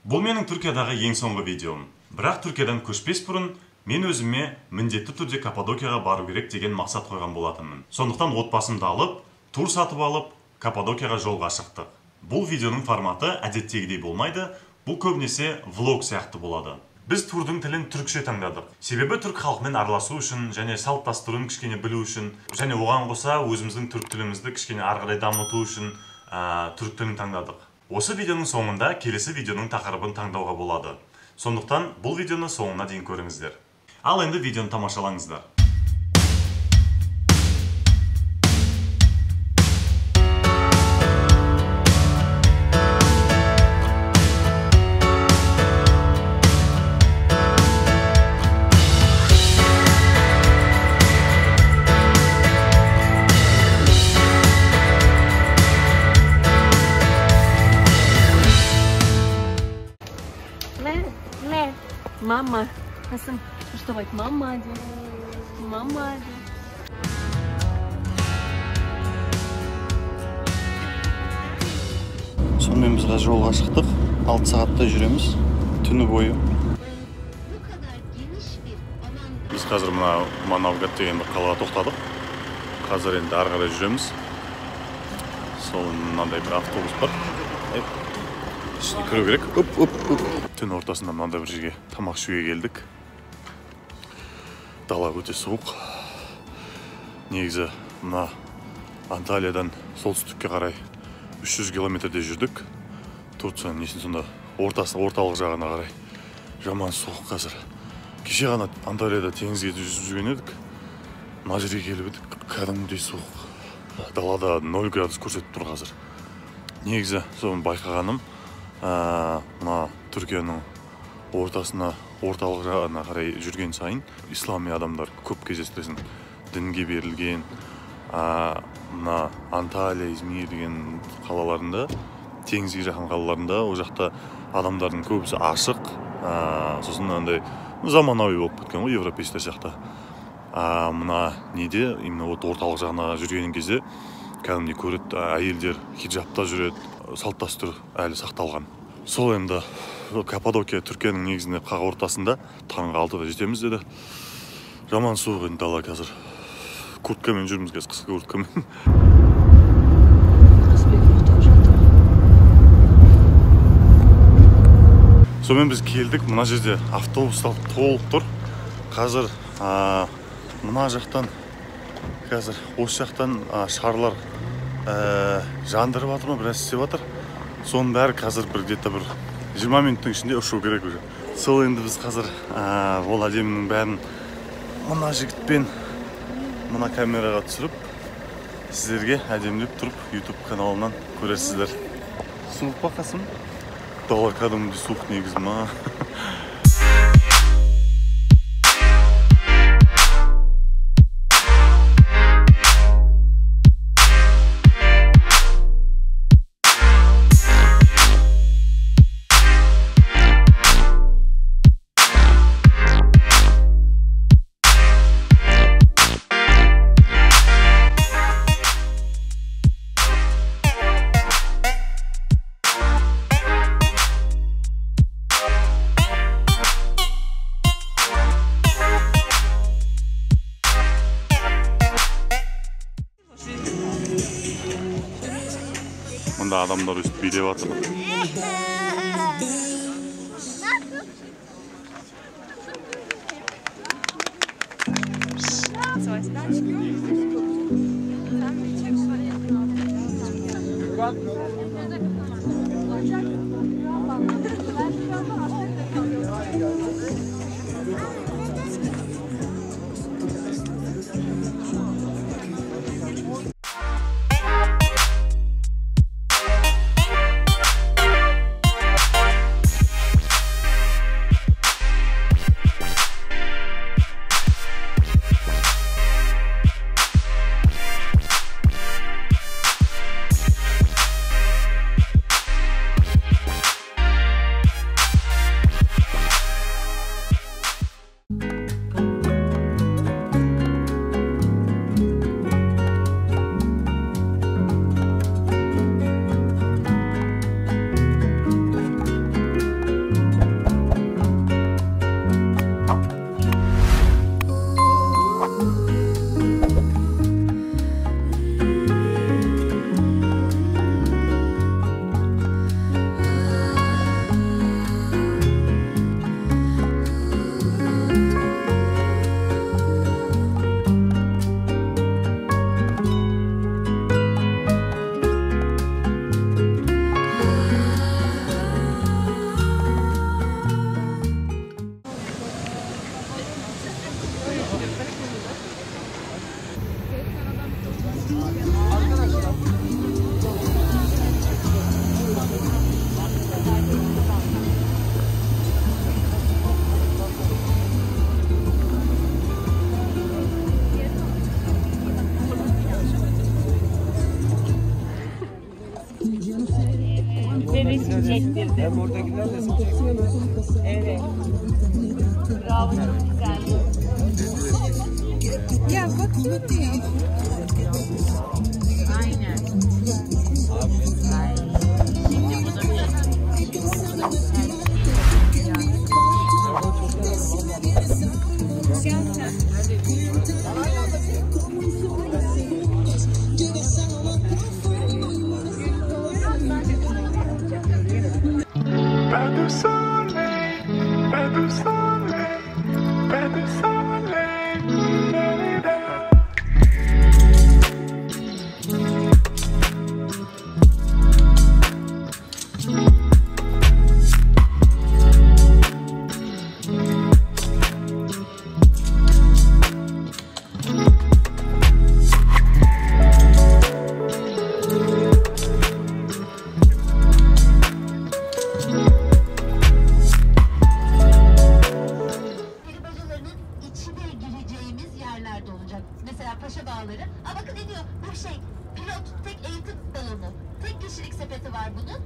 Бұл менің Түркиядағы ең соңғы видеом. Бірақ Түркиядан көшпес бұрын мен өзіме міндетті түрде Каппадокияға бару керек деген мақсат қойған болатынмын. Сондықтан отбасымды алып, тур сатып алып, Каппадокияға жолға шықтық. Бұл видеоның форматы әдеттегідей болмайды, бұл көбінесе влог сияқты болады. Біз турдың тілін түркше таңдадық. Себебі түрк халқымен араласу үшін, және салт дәстүрін кішкене білу үшін, және оған қоса өзіміздің түрк тілімізді кішкене ары қарай дамыту үшін түрк тілін таңдадық. Осы видеоның соңында келесі видеоның тақырыбын таңдауға болады. Сондықтан бұл видеоны соңына дейін көріңіздер. Ал енді видеоны тамашалаңыздар. Мама, Қасым, что бать, мама де, мама де. Сонымен біз жолға шықтық, 6 сағатта жүреміз, түні бойы. Біз қазір Манавгат деген бір қалаға тоқтадық. Қазір енді ары қарай жүреміз. Сол мынандай бір автобус бар. Ішіне кіру керек. Түн ортасында мынандай бір жерге тамақ ішуге келдік. Дала өте суық. Негізі мына Анталиядан солтүстікке қарай 300 километрде жүрдік. Турцияның несін сонда орталық жағына қарай. Жаман суық қазір. Кеше ғана Анталияда теңізге жүзіп жүрген едік. Мына жерге келіп едік, кәдімгідей суық. Далада 0 градус көрсетіп тұр қазір. Негізі соны байқағаным, мына Түркияның орталық жағына қарай жүрген сайын ислами адамдар көп кездестіресің. Дінге берілген, мына Анталия, Измир деген қалаларында, теңізге жақын қалаларында, ол жақта адамдардың көбісі ашық, сосын андай заманауи болып кеткен ғой, европейстер жақта. Мына неде, именно орталық жағына жүрген кезде кәдімгідей көреді, әйелдер хиджабта жүреді, салт дәстүр әлі сақталған. Сол енді Каппадокия Түркияның негізінде қақ ортасында таңғы 6-да жетеміз деді. Жаман суық енді дала қазір. Курткамен жүрміз қазір, қысқы курткамен. Сонымен біз келдік, мына жерде автобустар толып тұр. Қазір мына жақтан, қазір осы жақтан шарлар жандырып атыр ма, біраз істеп атыр. Соның бәрі қазір где-то 20 минуттың ішінде ұшу керек уже. Сол енді біз қазір ол әдемінің бәрін мына жігітпен мына камераға түсіріп, сіздерге әдемілеп тұрып YouTube каналынан көресіздер. Суық па Қасым? Дала кәдімгідей суық негізі ма? Мұнда адамдар өстіп билеп атыр. Hem oradakiler de resim çekiyor. Evet. Bravo, çok güzel. Ya bak ya. Aynen. Ay. Şimdi bunu Pas de soleil, pas de soleil, pas de soleil. Bacalarının içine gireceğimiz yerlerde olacak. Mesela Paşa Bağları. Aa bakın ne diyor? Bu şey pilot tek eğitim salonu. Tek kişilik sepeti var bunun.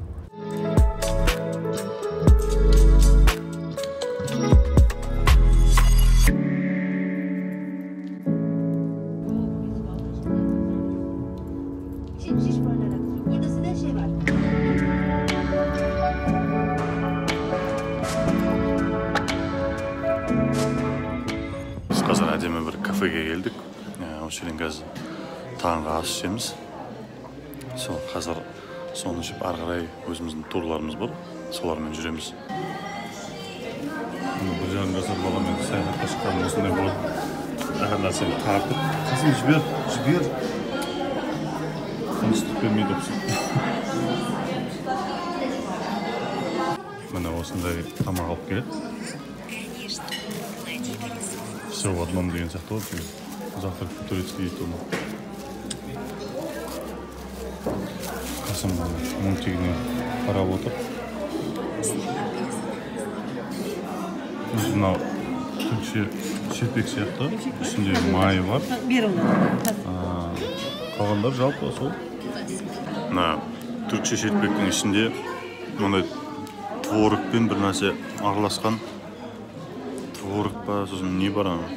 Şiş barınarak. Burada size şey var. Biz қазір әдемі бір кафеге келдік. Осы жерден қазір таңғы ас ішеміз. Сол қазір соны ішіп ары қарай өзіміздің турларымыз бар. Солармен жүреміз. Бір жарым жасар баламен саяхатқа шыққан осындай болып әр нәрсені тартып. Қасым жібер. Тыныштық бермейді өпсіп. Міне осындай тамақ алып келеді. Все в одном деген сияқты ғой. Завтрак по-турецки дейді оны. Қасым мультигіне қарап отыр. Мынау түркше шелпек сияқты. Ішінде майы бар. Қалғандар жалпы сол. Мына түркше шелпектің ішінде мындай творогпен бір нәрсе араласқан. Творог па, сосын не бар ана?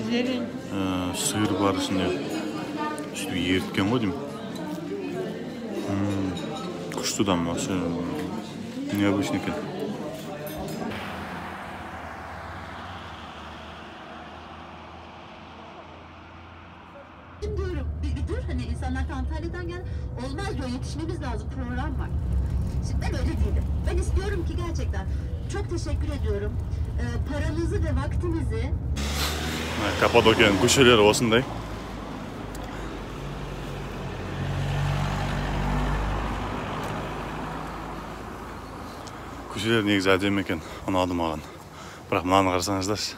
Зелень. Сыр бар ішінде. Сөйтіп еріткен ғой деймін. Күшті да вообще необычный екен. Diyorum bir dur hani insanlar Antalya'dan gel olmaz diyor yetişmemiz lazım program var. Şimdi ben öyle değilim. Ben istiyorum ki gerçekten çok teşekkür ediyorum. Paranızı ve vaktinizi Kapadokyaның көшелері осындай. Көшелер негізі әдемі екен, ұнады маған. Бірақ мынаны қарасаңыздаршы.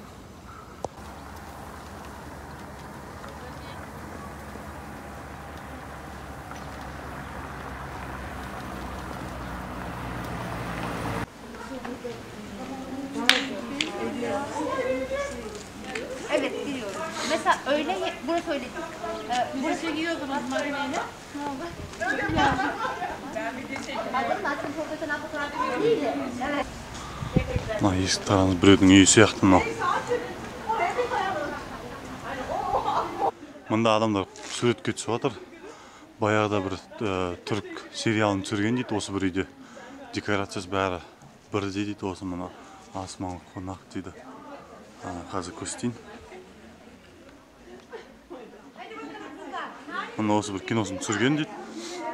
evet biliyorum. Mesela öyle burası öyle. Burası yiyordunuz marineyle. Ne oldu? Мына есік тарамыз біреудің үйі сияқты мынау. Мында адамдар суретке түсіп жатыр. Баяғыда бір түрік сериалын түсірген дейді осы бір үйде. Декорациясы бәрі бірдей дейді осы мына асман қонақ дейді. Қазір көрсетейін. Мына осы бір киносын түсірген дейді.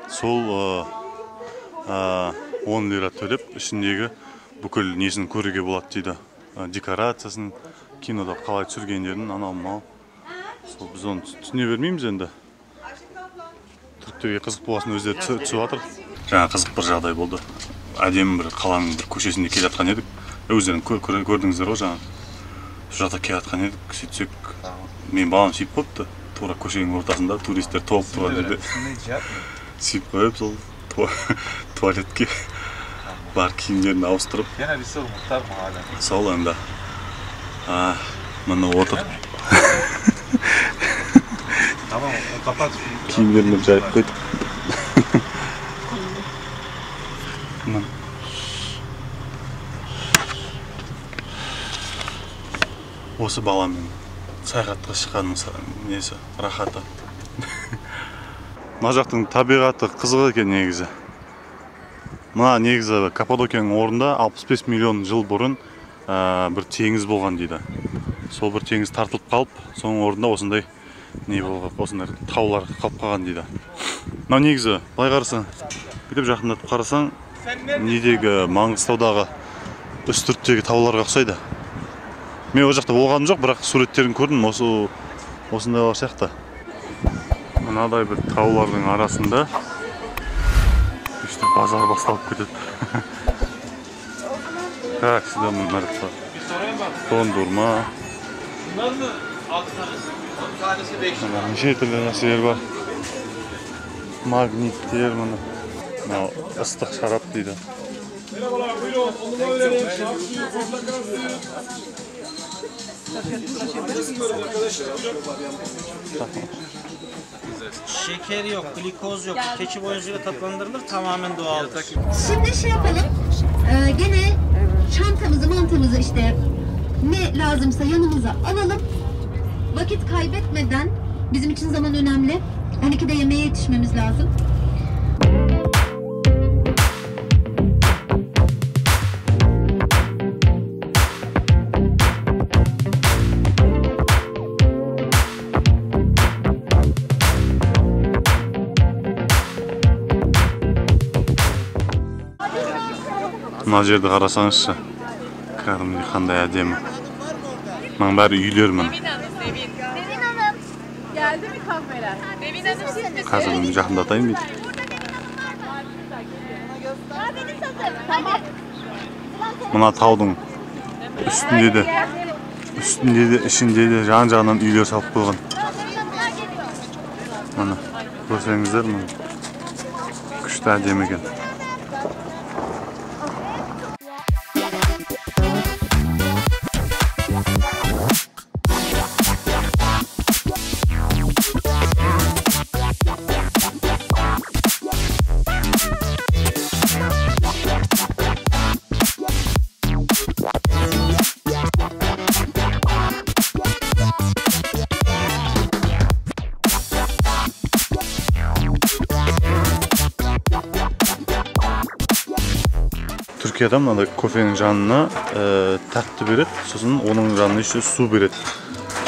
Сол 10 лира төлеп ішіндегі бүкіл несін көруге болады дейді. Декорациясын, кинода қалай түсіргендерін, анау-мынау. Сол біз оны түсіне бермейміз енді. Түріктерге қызық болғасын өздері түсіп жатыр. Жаңа қызық бір жағдай болды. Әдемі бір қаланың бір көшесінде келе жатқан едік. Өздерін көрдіңіздер ғой жаңа. Сол жақта келе жатқан едік, сөйтсек, мен балам сүйіп қойыпты. Тура көшенің ортасында туристер толып тұрған жерде. Сүйіп қойып сол туалетке бар киімдерін ауыстырып. Сол енді. Мына отыр. Киімдерін жайып қойды. Осы баламен саяхатқа шыққаның несі, рахаты. Мына жақтың табиғаты қызық екен негізі. Мына негізі Каппадокияның орнында 65 миллион жыл бұрын бір теңіз болған дейді. Сол бір теңіз тартылып қалып, соның орнында осындай не болған, осындай таулар қалып қалған дейді. Мына негізі былай қарасаң, бүйтіп жақындатып қарасаң, недегі Маңғыстаудағы үстірттегі тауларға ұқсайды. Мен ол жақта болғаным жоқ, бірақ суреттерін көрдім, осындайлар сияқты. Мынадай бір таулардың арасында işte базар басталып кетеді. Как всегда нравится. Дондурма. Неше түрлі нәрселер бар. Магниттер, мына ыстық шарап дейді. Şeker yok, glikoz yok. Keçi boyunca tatlandırılır, tamamen doğaldır. Şimdi şey yapalım. Gene çantamızı, mantamızı işte ne lazımsa yanımıza alalım. Vakit kaybetmeden, bizim için zaman önemli. 12'de yemeğe yetişmemiz lazım. Мына жерді қарасаңызшы, кәдімгідей қандай әдемі. Мынаның бәрі үйлер міне. Nevin Hanım. Geldi mi kamera? Nevin Hanım siz misiniz? Қазір жақындатайын дейді. Tamam. Мына таудың үстінде де, ішінде де жан-жағынан үйлер салып қойған. Мына көрсеңіздер, мына күшті әдемі екен. Türkiye'de mınaday кофенің жанына тәтті береді, сосын оның жанына еще су береді.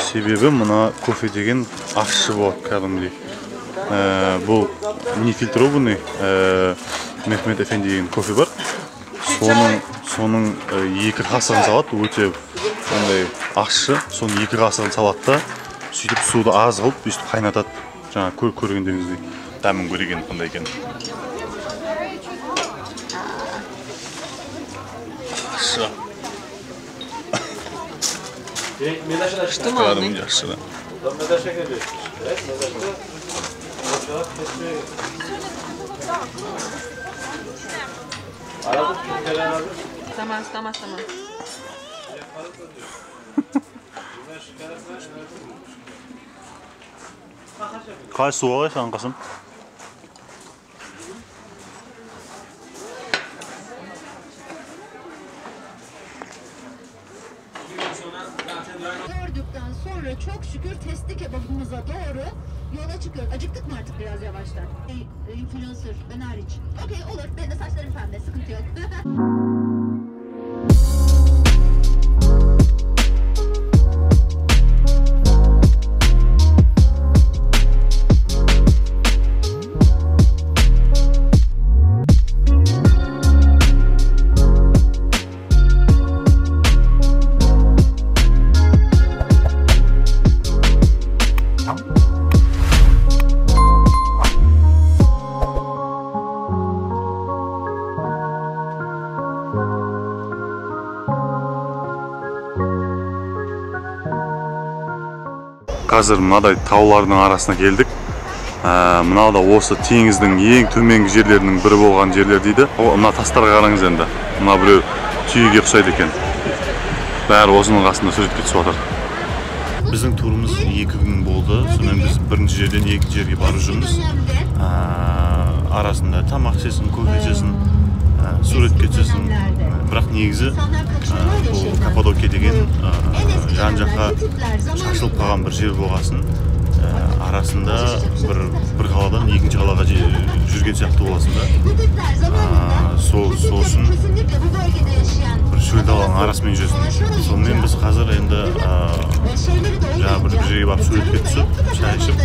Себебі мына кофе деген ащы болады кәдімгідей. Бұл нефильтрованный Мехмет Эфенди деген кофе бар. Соның 2 қасығын салады, өте ащы. Соның 2 қасығын салады да, сөйтіп суды аз қылып, өйстіп қайнатады. Жаңа көргендеріңіздей дәмін көреген қандай екен. Что мало? Yaşlı. Tamam. Kaç su alırsan Kasım? Gördükten sonra çok şükür testi kebabımıza doğru yola çıkıyoruz. Acıktık mı artık biraz yavaştan? Influencer, ben hariç. Okey, olur. Benim de saçlarım pembe, sıkıntı yok. Қазір мынадай таулардың арасына келдік. Мынау да осы теңіздің ең төменгі жерлерінің бірі болған жерлер дейді. Мына тастарға қараңыз енді. Мына біреу түйеге ұқсайды екен. Бәрі осының қасында суретке түсіп жатыр. Біздің турымыз 2 күн болды. Сонымен біз бірінші жерден екінші жерге барып жүрміз. Арасында тамақ жесін, кофе жесін, суретке түсесін. бірақ негізі бұл Каппадокия деген жан жаққа шашылып қалған бір жер болғасын, арасында бір қаладан екінші қалаға жүрген сияқты боласың да. Сосын бір шөл даланың арасымен жүресің. Сонымен біз қазір енді бір жерге барып суретке түсіп, шай ішіп,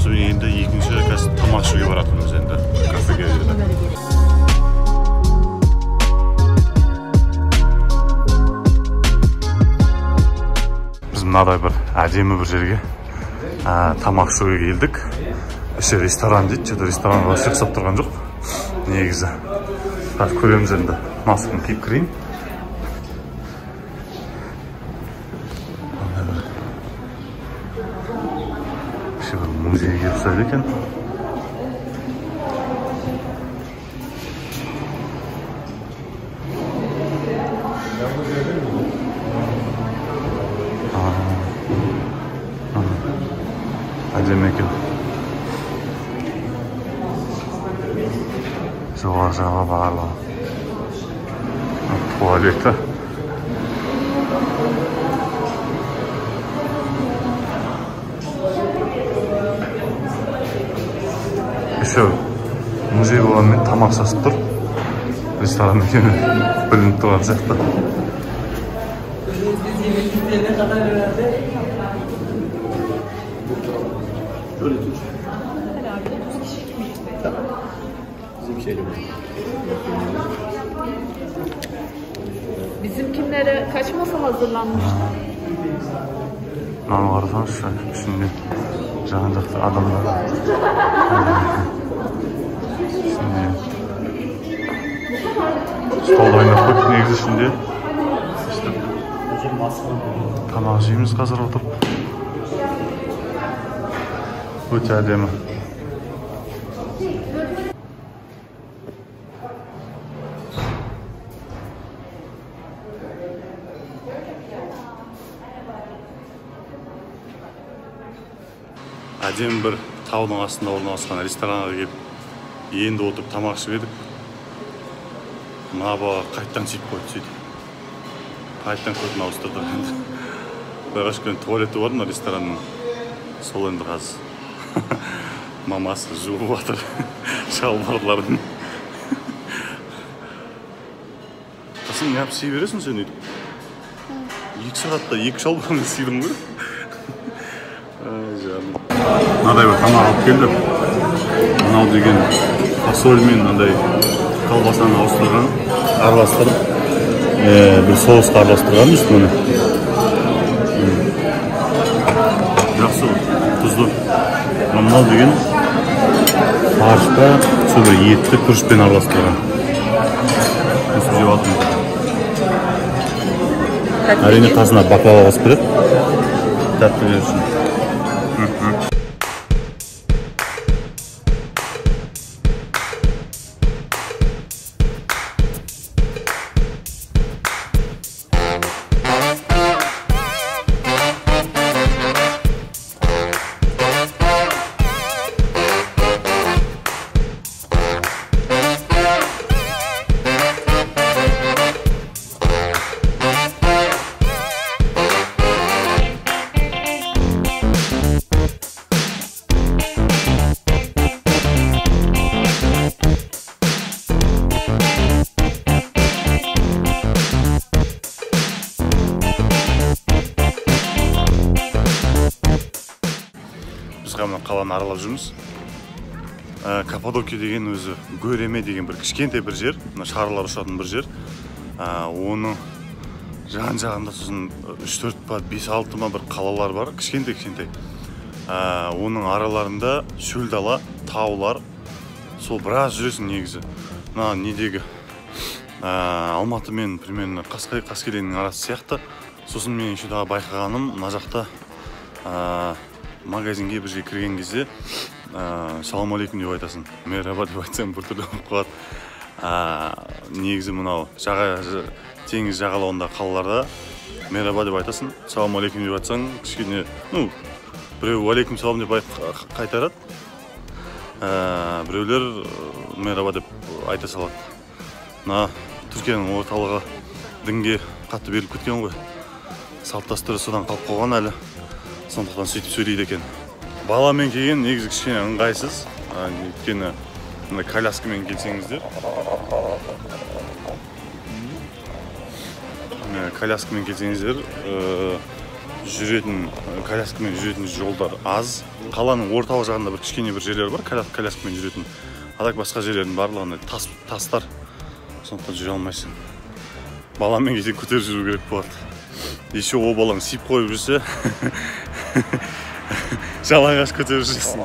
сосын енді екінші тамақ ішуге баратынбыз енді кафеге. Біз мынадай бір әдемі бір жерге тамақ ішуге келдік. Іші ресторан дейді, что-то ресторанға вообще ұқсап тұрған жоқ. Негізі. Қазір көреміз енді. Масканы киіп кірейін. Іші бір музейге ұқсайды екен. Әдемі екен. Жоғары барлығы. Туалеті. Еще музей болғанмен тамақ сасып тұр. Ресторан екені білініп тұрған сияқты. Bizimkilere kaç masa hazırlanmıştı? Lan varsan şimdi can-жақты adamlar. Şimdi stolda oynап қойып негізі şimdi. Тамақ жейміз қазір отырып. Өте әдемі. Әдемі бір таудың астында орналасқан ресторанға келіп, енді отырып тамақ ішіп едік. Мына бала қайттан сөйтіп қойды сөйтіп. Қайттан көтін ауыстырды енді. Бірақ кішкене туалеті бар мына ресторанның. Сол енді қазір мамасы жуып жатыр шалбарларын. Қасым, не сый бересің сен өйтіп? 2 сағатта 2 шалбарыңды сыйдың ғой? Мынадай бір тамақ алып келдім. Мынау деген фасоль мен мынандай колбасаны ауыстырған, араластырып, бір соусқа араластырған үстіне. Жақсы, тұзды. Мынау деген фаршқа сол бір етті күрішпен араластырған. Осы жеп алдым. Әрине қасына баклава қосып береді. Тәттілер үшін. Қаланы аралап жүрміз. Каппадокия деген өзі Гөреме деген бір кішкентай бір жер, шарлар ұшатын бір жер. Оның жан-жағында сосын 3-4 па 5-6 ма бір қалалар бар, кішкентай. Оның араларында шөл дала, таулар. Сол біраз жүресің негізі. Недегі Алматы мен примерно Қаскелеңнің арасы сияқты. Сосын мен еще дағы байқағаным, мына жақта магазинге бір жерге кірген кезде салам алейкум деп айтасың. Мерхаба деп айтсаң бір түрлі болып қалады. Негізі мынау теңіз жағалауында қалаларда мерхаба деп айтасың, салам алейкум деп айтсаң, кішкене, біреу алейкум салам деп қайтарады. Біреулер мерхаба деп айта салады. Түркияның орталығы дінге қатты беріліп кеткен ғой. Салт дәстүрі содан қалып қойған әлі. Сондықтан сөйтіп сөйлейді екен. Баламен келген негізі кішкене ыңғайсыз. Өйткені коляскамен келсеңіздер. Коляскамен келсеңіздер, коляскамен жүретін жолдар аз. Қаланың орталық жағында бір кішкене бір жерлер бар, коляскамен жүретін. Адак басқа жерлердің барлығында тастар. Сондықтан жүре алмайсың. Баламен кейде көтеріп жүру керек болады. Еще о балаң сиіп қойып жүрсе, жалаңаш көтеріп жүрсің.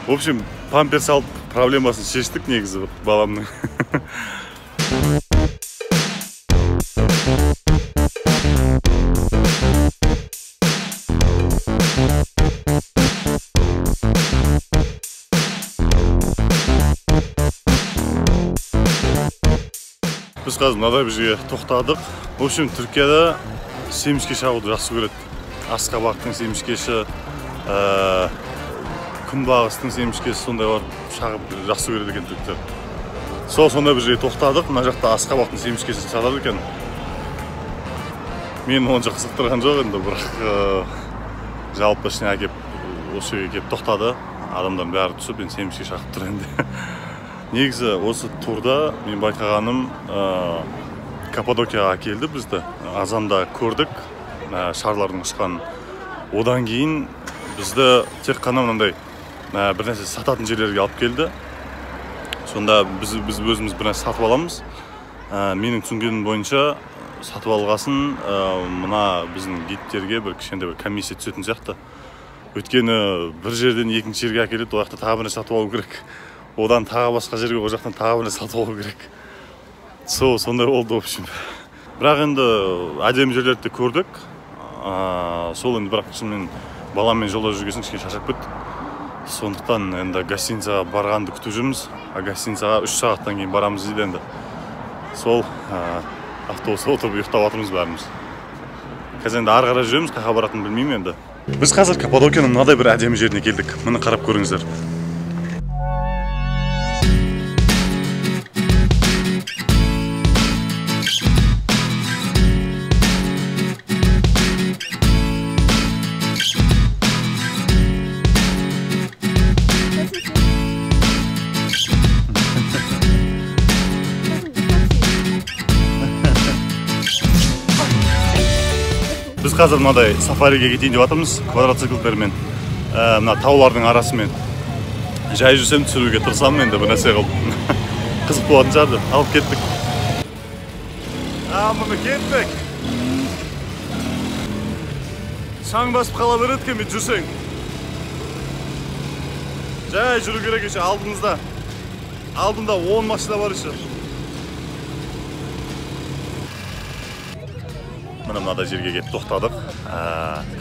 В общем, памперс алып проблемасын шештік негізі баламның. Біз қазір мынадай бір жерге тоқтадық. В общем, Түркияда семішке шағуды жақсы көреді. Асқабақтың семішкесі, күнбағыстың семішкесі сондайлар шағып жақсы көреді екен түріктер. Сондай бір жерге тоқтадық. Мына жақта Асқабақтың семішкесін сатады екен. Мен оны қызықтырған жоқ енді, бірақ жалпы ішіне әкеп осы жерге келіп тоқтады. Адамдар бәрі түсіп, мен семішке шағып тұр енді. Негізі осы турда мен байқағаным Каппадокияға келді бізді. Азанда көрдік шарлардың ұшқан. Одан кейін бізді тек қана мынандай бір нәрсе сататын жерлерге алып келді. Сонда біз өзіміз бір нәрсе сатып аламыз. Менің түсінгенім бойынша сатып алғасын мына біздің гидтерге бір кішкентай бір комиссия түсетін сияқты. Өйткені бір жерден екінші жерге әкеледі, ол жақта тағы бір сатып алу керек. Одан тағы басқа жерге, ол жақтан тағы бір сатып алу керек. Сондай болды, в общем. Бірақ енді әдемі жерлерді көрдік. Сол енді бірақ шынымен баламен жолда жүргесін кішкене шаршап кетті. Сондықтан енді гостиницаға барғанды күтіп жүрміз. Гостиницаға 3 сағаттан кейін барамыз дейді енді. Сол автобусқа отырып ұйықтап жатырмыз бәріміз. Қазір енді ары қарай жүреміз, қайда баратынын білмеймін енді. Біз қазір Каппадокияның мынадай бір әдемі жеріне келдік. Міне қарап көріңіздер. Біз қазір мынадай сафариге кетейін деп жатырмыз, квадроциклдермен, мына таулардың арасымен. Жай жүрсем түсіруге тырысамын енді бір нәрсе қылып. Қызық болатын шығар, алып кеттік. Міне кеттік. Шаң басып қала береді екен бет жүрсең. Жай жүру керек еше алдымызда. Алдында 10 машина бар еше. Мынадай жерге келіп тоқтадық.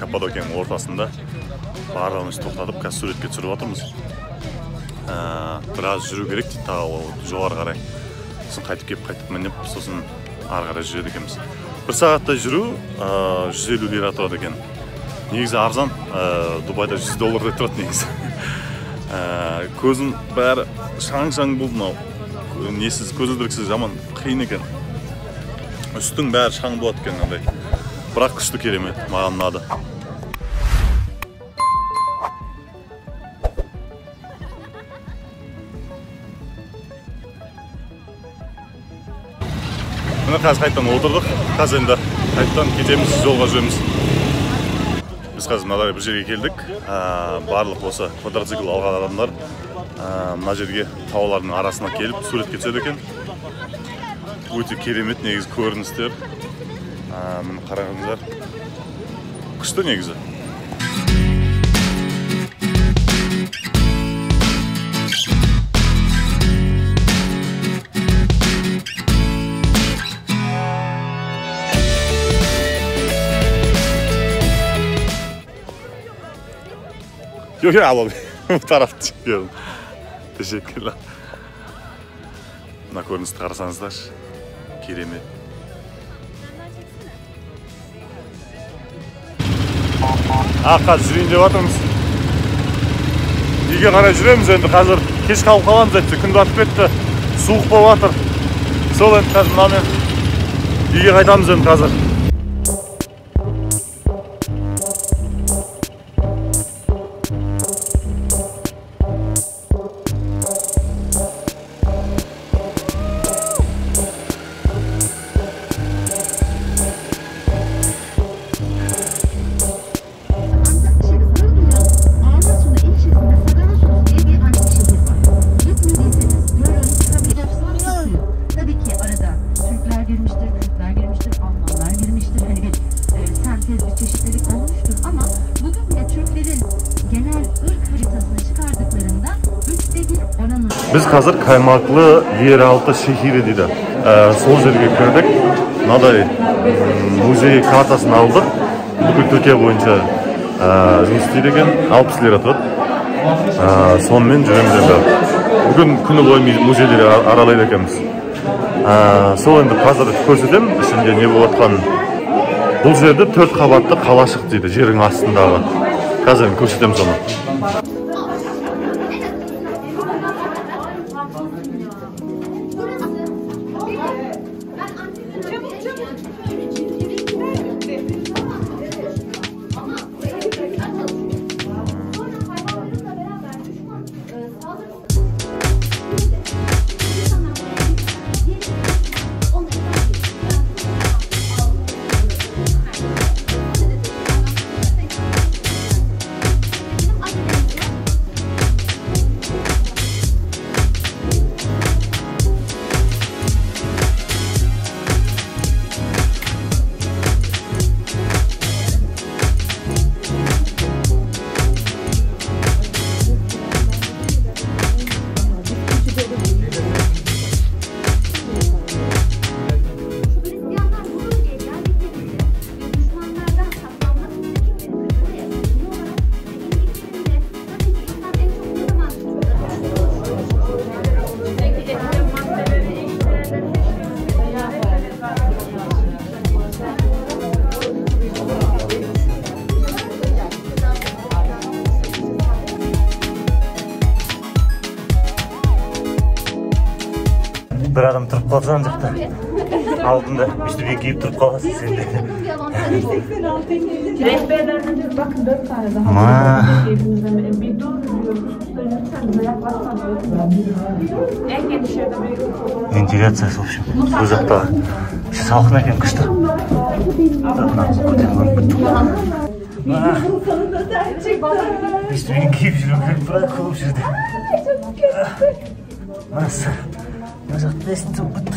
Каппадокияның ортасында. Барлығымыз тоқтадық, қазір суретке түсіріп жатырмыз. Біраз жүру керек дейді, тағы жоғары қарай. Сосын қайтып мініп, сосын ары қарай жүреді екенбіз. Бір сағатта жүру 150 лира тұрады екен. Негізі арзан, Дубайда $100 тұрады негізі. Көзім бәрі шаң-шаң болды мынау. Несіз, көзілдіріксіз жаман қиын екен. Үстің бәрі шаң болады екен андай. Бірақ күшті керемет, маған ұнады. Міне қазір қайтадан отырдық. Қазір енді қайтадан кетеміз, жолға жүреміз. Біз қазір мынадай бір жерге келдік. Барлық осы квадроцикл алған адамдар мына жерге таулардың арасына келіп суретке түседі екен. Өте керемет негізі көріністер. Міне қараңыздар. Күшті негізі. Yok alalım. Bu tarafta çıkıyorum. Teşekkürler. Mına көріністі қарасаңыздар. Керемет. Қазір жүрейін деп жатырмыз. Үйге қарай жүреміз енді. Қазір кеш қалып қаламыз әйтсе, күн батып кетті. Суық болып жатыр. Сол енді қазір мынамен үйге қайтамыз енді қазір. Biz қазір Каймаклы Ералты шехері дейді. Сол жерге кірдік. Мынадай музей картасын алдық. Бүкіл Түркия бойынша жұмыс істейді екен. 60 лира тұрады. Сонымен жүреміз енді. Бүгін күні бойы музейлер аралайды екенбіз. Сол енді қазір көрсетем, ішінде не болып жатқанын. Бұл жерде 4 қабатты қалашық дейді, жердің астындағы. Қазір көрсетем соны. Bir adam тұрып қалсаң жақта алдында üstüne giyip тұрып қаласың sen de. Rehberlerden bakın 4 tane daha. Bir dur diyor. Lütfen böyle yaklaşsan. En geniş yerde bir. Вентиляция, в общем. Бұл жақта салқын екен қышта. Üstüne giyip жүру керек бірақ көп жерде. Маса. Мына жақта естіп бұт.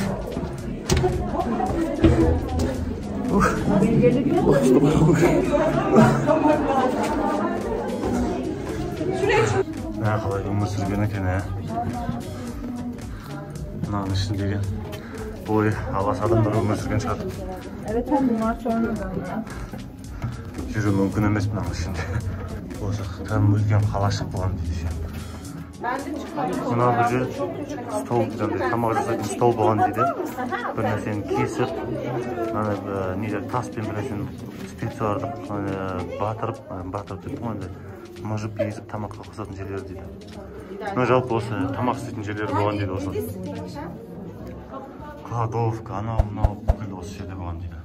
Қалай өмір сүрген екен, мынаның ішіндегі бойы алас адамдар өмір сүрген шығар. Evet, hem bunlar sonradan ya. Жүру мүмкін емес мынаның ішінде. Осы кәдімгі үлкен қалашық болған дейді. Мына бір жер стол, тамақ жасайтын стол болған дейді. Бір нәрсені кесіп, таспен бір нәрсені специярларды батырып деп мыжып езіп тамаққа қосатын жерлер дейді. Жалпы осы тамақ істейтін жерлер болған дейді осы. Кладовка, анау мынау бүкіл осы жерде болған дейді.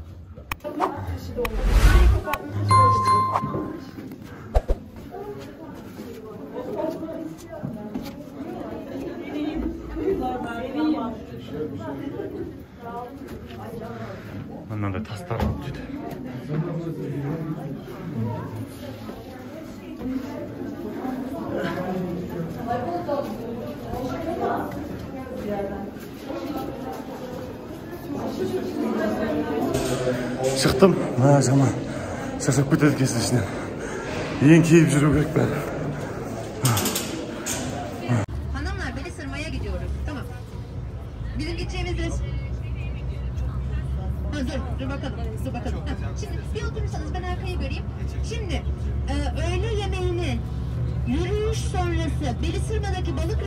Mınanda taslar oldu dedi. Çıktım. Ha zaman. Şaşıp bitirdik kesin içine. Yiyin keyif жүру керек ben. Hanımlar beni sırmaya gidiyorum. Tamam. Bizim gideceğimiz dur bakalım. Şimdi bir oturursanız ben arkayı göreyim. Şimdi öğle yemeğini yürüyüş sonrası Belisırma'daki balık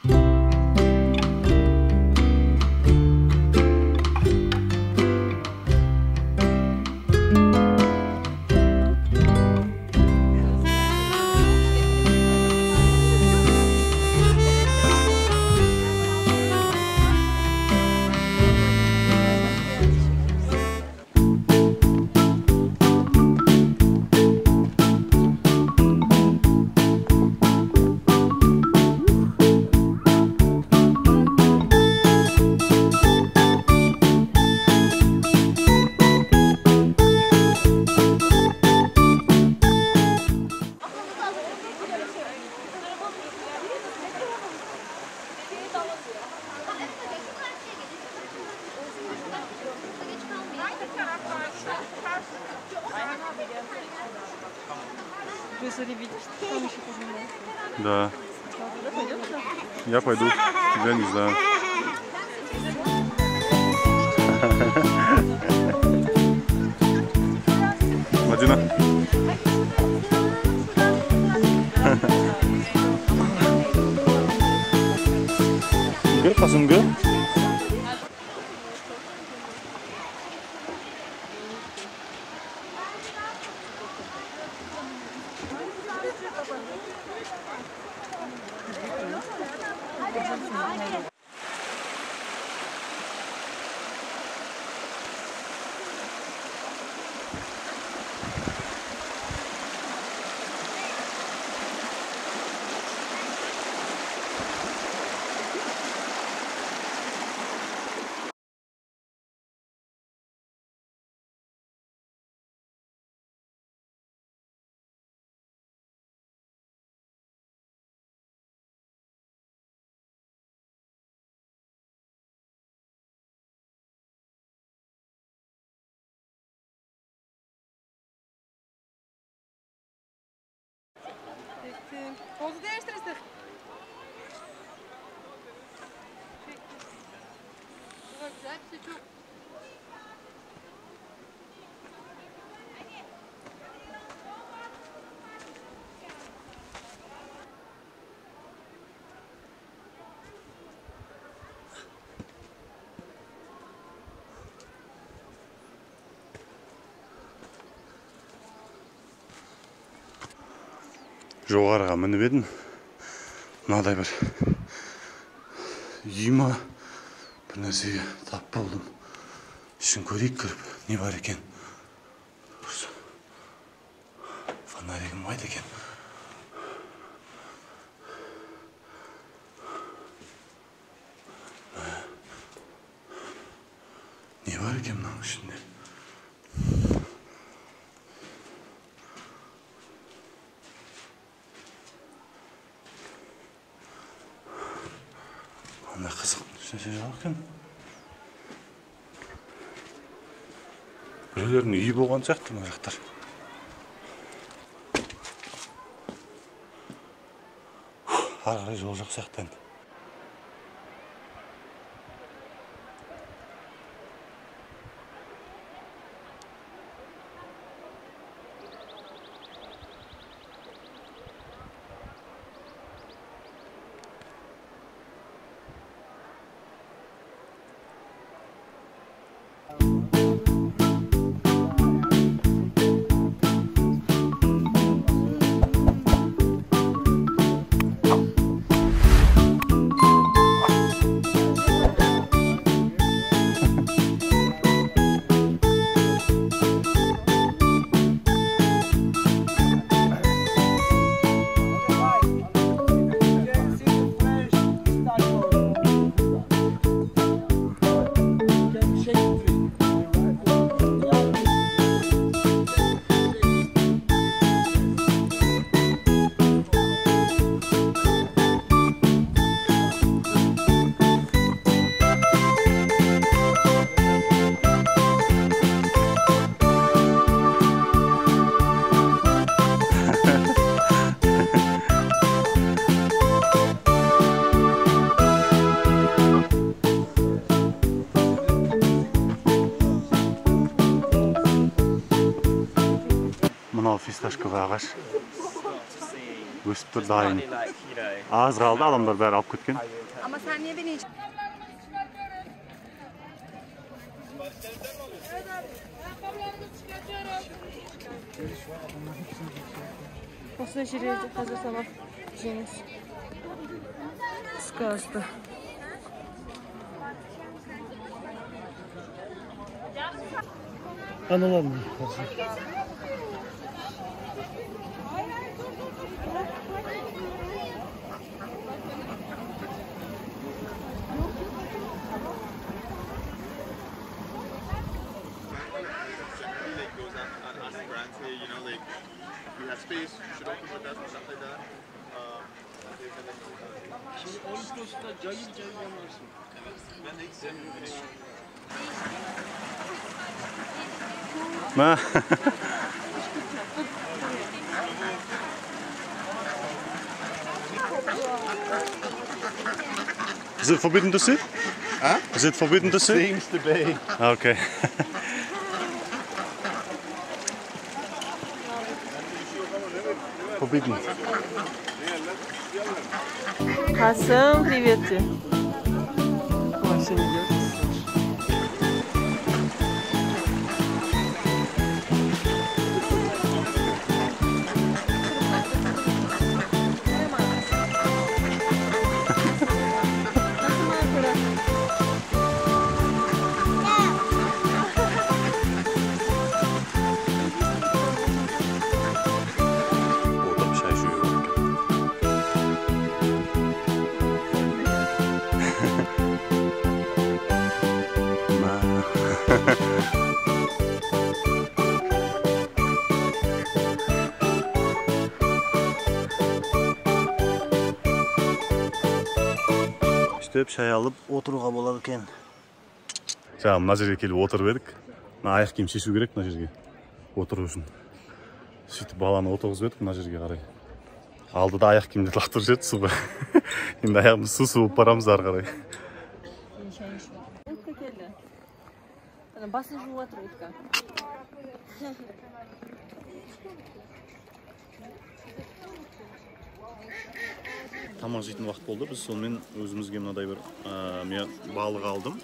Профессор видишь, там еще поднимается. Да. Туда пойдем туда? Я пойду. Я не знаю. Мадина. Gel Kasım gel. Pozu değiştirirsin. Çok güzel, çok. Жоғарыға мініп едім. Мынадай бір үйіма бір нәрсеге тап болдым. Ішін көрейік кіріп, не бар екен? Фонаригім қайда екен? Не бар екен мынаның ішінде? Ана қызық нәрсе жоқ екен. Біреулердің үйі болған сияқты мына жақтар. Ары қарай жол жоқ сияқты енді. Мынау фисташковый ағаш. Өсіп тұр дайын. Аз қалды, адамдар бәрі алып кеткен. Ama sen niye beni hiç... После очереди hazır sabah jeans. Sıkı Analarım. Is it forbidden to sit? Huh? Is it forbidden to sit? Seems to be. Okay. Forbidden. Kasım, привет тебе. Машина идет. Orada bir şey şu yok. İşte şay alıp oturuğa болады екен. Жаңа мына жерге келіп отырып едік. Мына аяқ киім шешу керек мына жерге отыру үшін. Сөйтіп баланы отырғызып едік мына жерге қарай. Алдыда аяқ киімді лақтырып жіберді суға. Енді аяғымыз су суып барамыз ары қарай. Басын жуып отыр утка. Тамақ жейтін уақыт болды. Біз сонымен өзімізге мынадай бір мен балық алдым.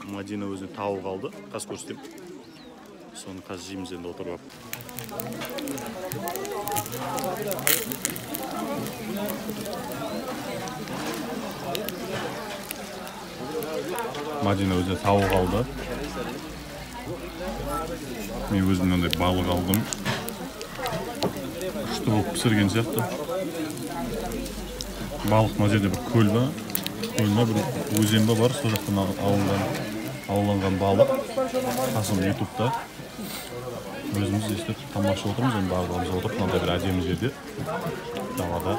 Мадина өзіне тауық алды. Қас көрсетем. Соны қазір жейміз енді отырып. Мадина өзіне тауық алды. Мен өзім мынандай балық алдым. Күшті болып пісірген сияқты. Балық мына жерде бір көл ба, бір өзен ба бар, сол жақтан ауланған балық. Қасым ютубта. Өзіміз естіп тамақшы отырмыз, енді барлығымыз отырып, мынандай бір әдемі жерде, далада.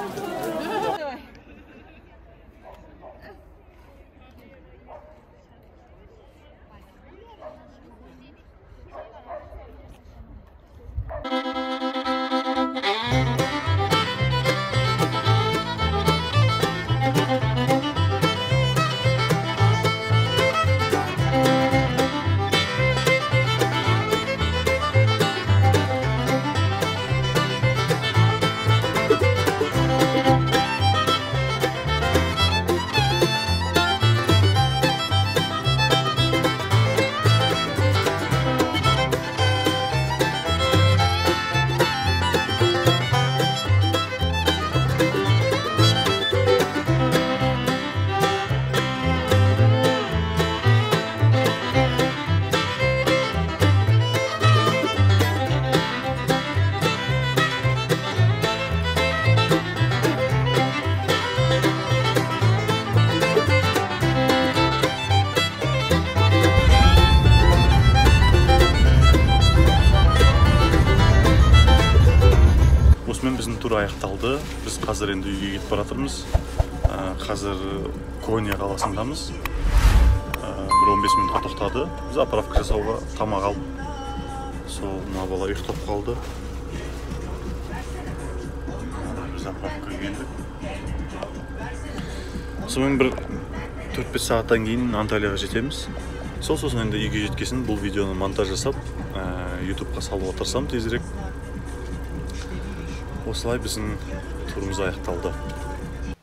Біздің тур аяқталды. Біз қазір енді үйге кетіп баратырмыз. Қазір Коnya қаласындамыз. Бір 15 минутқа тоқтады. Біз заправка жасауға тамақ алып. Сол мына бала ұйықтап қалды. Заправкаға келдік. Сонымен бір 4-5 сағаттан кейін Анталияға жетеміз. Сосын енді үйге жеткесін бұл видеоны монтаж жасап, YouTube'ға салуға тырысам тезірек. Осылай біздің турымыз аяқталды.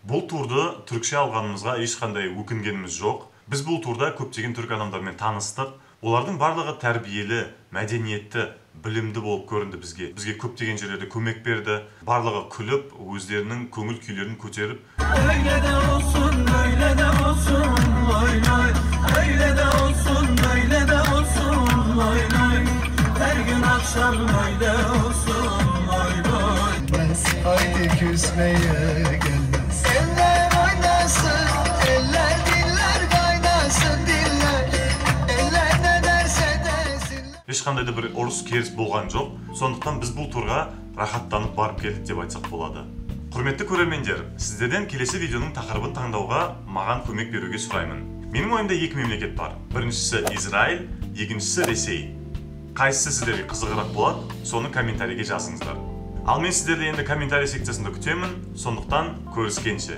Бұл турды түркше алғанымызға ешқандай өкінгеніміз жоқ. Біз бұл турда көптеген түрк адамдармен таныстық. Олардың барлығы тәрбиелі, мәдениетті, білімді болып көрінді бізге. Бізге көптеген жерлерде көмек берді. Барлығы күліп, өздерінің көңіл күйлерін көтеріп. Öyle de olsun, böyle de olsun, loy loy. Öyle de olsun, böyle de olsun, loy loy. Her gün akşam böyle olsun, loy loy. Haydi küsmeye gelmez. Eller oynasın, eller diller kaynasın diller. Eller ne derse desinler. Ешқандай да бір ұрыс керіс болған жоқ. Сондықтан біз бұл турға рахаттанып барып келдік деп айтсақ болады. Құрметті көрермендер, сіздерден келесі видеоның тақырыбын таңдауға маған көмек беруге сұраймын. Менің ойымда екі мемлекет бар. Біріншісі Израиль, екіншісі Ресей. Қайсысы сіздерге қызығырақ болады, соны комментарийге жазыңыздар. Ал мен сіздерді енді комментарий секциясында күтемін. Сондықтан көріскенше.